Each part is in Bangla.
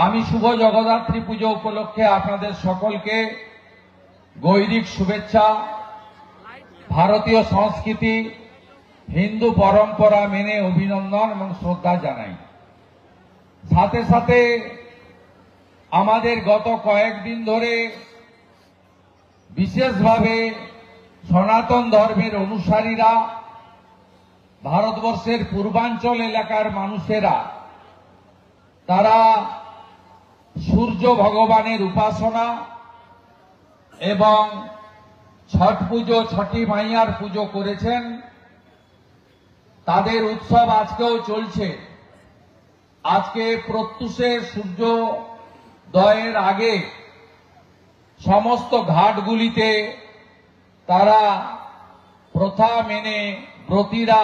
আমি শুভ জগদ্ধাত্রী পুজো উপলক্ষে আপনাদের সকলকে গৈরিক শুভেচ্ছা। ভারতীয় সংস্কৃতি হিন্দু পরম্পরা মেনে অভিনন্দন এবং শ্রদ্ধা জানাই। সাথে সাথে আমাদের গত কয়েকদিন ধরে বিশেষভাবে সনাতন ধর্মের অনুসারীরা, ভারতবর্ষের পূর্বাঞ্চল এলাকার মানুষেরা, তারা সূর্য ভগবানের উপাসনা এবং ছট পুজো, ছটি মাইয়ার পুজো করেছেন। তাদের উৎসব আজকেও চলছে। আজকে প্রত্যুষে সূর্যোদয়ের আগে সমস্ত ঘাটগুলিতে তারা প্রথা মেনে ব্রতীরা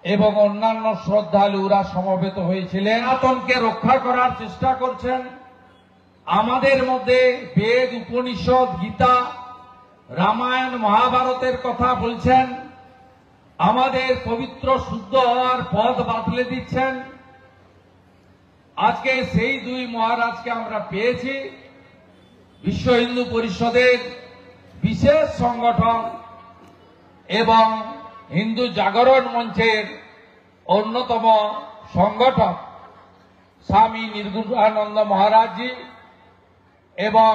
এবং অন্যান্য শ্রদ্ধালুরা সমবেত হয়েছিলেন। সনাতনকে রক্ষা করার চেষ্টা করছেন। আমাদের মধ্যে বেদ, উপনিষদ, গীতা, রামায়ণ, মহাভারতের কথা বলছেন। আমাদের পবিত্র শুদ্ধ হওয়ার পথ বাতলে দিচ্ছেন। আজকে সেই দুই মহারাজকে আমরা পেয়েছি। বিশ্ব হিন্দু পরিষদের বিশেষ সংগঠন এবং হিন্দু জাগরণ মঞ্চের অন্যতম সংগঠক স্বামী নির্গুণানন্দ মহারাজজি এবং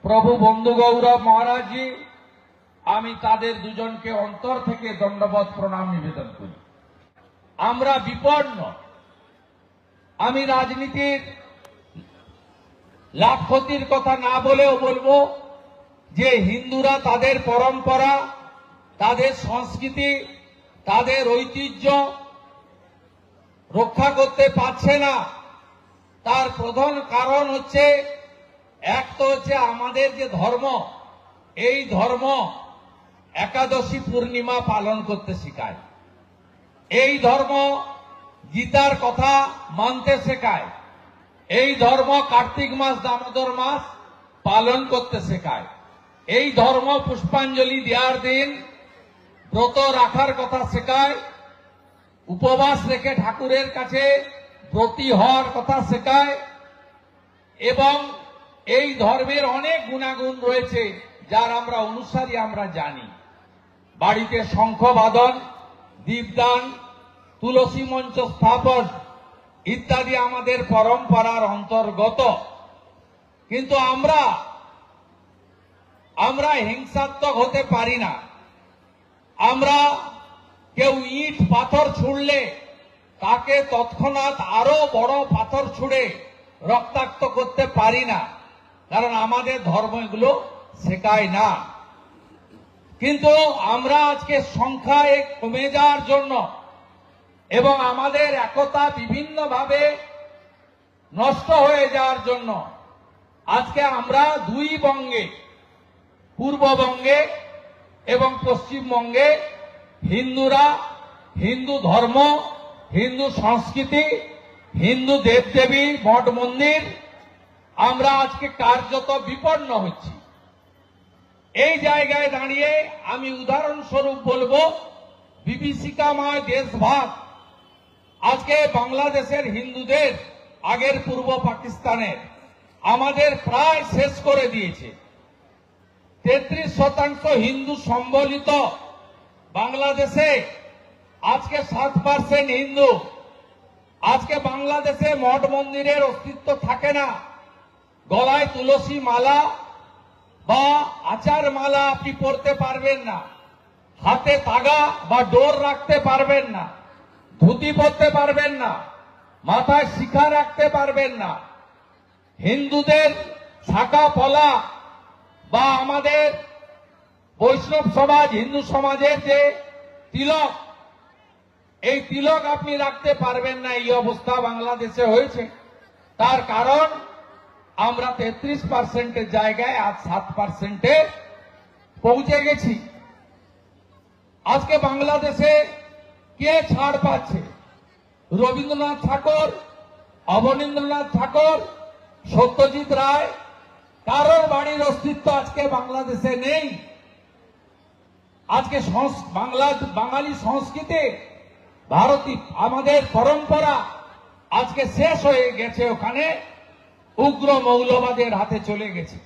প্রভু বন্ধু গৌরব মহারাজজি, আমি তাদের দুজনকে অন্তর থেকে দণ্ডবত প্রণাম নিবেদন করি। আমরা বিপন্ন। আমি রাজনীতির লাভ ক্ষতির কথা না বলেও বলবো যে হিন্দুরা তাদের পরম্পরা, তাদের সংস্কৃতি, তাদের ঐতিহ্য রক্ষা করতে পারছে না। তার প্রধান কারণ হচ্ছে, এক তো হচ্ছে আমাদের যে ধর্ম, এই ধর্ম একাদশী পূর্ণিমা পালন করতে শেখায়। এই ধর্ম গীতার কথা মানতে শেখায়। এই ধর্ম কার্তিক মাস, দামোদর মাস পালন করতে শেখায়। এই ধর্ম পুষ্পাঞ্জলি দেওয়ার দিন ব্রত রাখার কথা শেখায়। উপবাস রেখে ঠাকুরের কাছে ব্রতী হওয়ার কথা শেখায়। এবং এই ধর্মের অনেক গুণাগুণ রয়েছে যার আমরা অনুসারী, আমরা জানি। বাড়িতে শঙ্খ বাদন, দীপদান, তুলসী মঞ্চ স্থাপন ইত্যাদি আমাদের পরম্পরার অন্তর্গত। কিন্তু আমরা হিংসাত্মক হতে পারি না। আমরা কেউ ইট পাথর ছুঁড়লে তাকে তৎক্ষণাৎ আরো বড় পাথর ছুঁড়ে রক্তাক্ত করতে পারি না, কারণ আমাদের ধর্ম এগুলো শেখায় না। কিন্তু আমরা আজকে সংখ্যায় কমে যাওয়ার জন্য এবং আমাদের একতা বিভিন্নভাবে নষ্ট হয়ে যাওয়ার জন্য আজকে আমরা দুই বঙ্গে, পূর্ববঙ্গে এবং পশ্চিমবঙ্গে হিন্দুরা, হিন্দু ধর্ম, হিন্দু সংস্কৃতি, হিন্দু দেবদেবী, মঠ মন্দির, আমরা আজকে কার্যত বিপন্ন হচ্ছি। এই জায়গায় দাঁড়িয়ে আমি উদাহরণস্বরূপ বলবো, বিভীষিকাময় দেশভাগ আজকে বাংলাদেশের হিন্দুদের, আগের পূর্ব পাকিস্তানের, আমাদের প্রায় শেষ করে দিয়েছে। 33% হিন্দু সম্বলিত বাংলাদেশে আজকে 7% হিন্দু। আজকে বাংলাদেশে মঠ মন্দিরের অস্তিত্ব থাকে না। গলায় তুলসী মালা বা আচার মালা আপনি পরতে পারবেন না। হাতে তাগা বা ডোর রাখতে পারবেন না। ধুতি পরতে পারবেন না। মাথায় শিখা রাখতে পারবেন না। হিন্দুদের শাখা পলা বা আমাদের বৈষ্ণব সমাজ, হিন্দু সমাজের যে তিলক, এই তিলক আপনি রাখতে পারবেন না। এই অবস্থা বাংলাদেশে হয়েছে। তার কারণ আমরা 33%-এর জায়গায় আজ 7%-এ পৌঁছে গেছি। আজকে বাংলাদেশে কে ছাড় পাচ্ছে? রবীন্দ্রনাথ ঠাকুর, অবনীন্দ্রনাথ ঠাকুর, সত্যজিৎ রায়, কারোর বাড়ির অস্তিত্ব আজকে বাংলাদেশে নেই। আজকে বাঙালি সংস্কৃতি, ভারতী আমাদের পরম্পরা, আজকে শেষ হয়ে গেছে, ওখানে উগ্র মৌলবাদের হাতে চলে গেছে।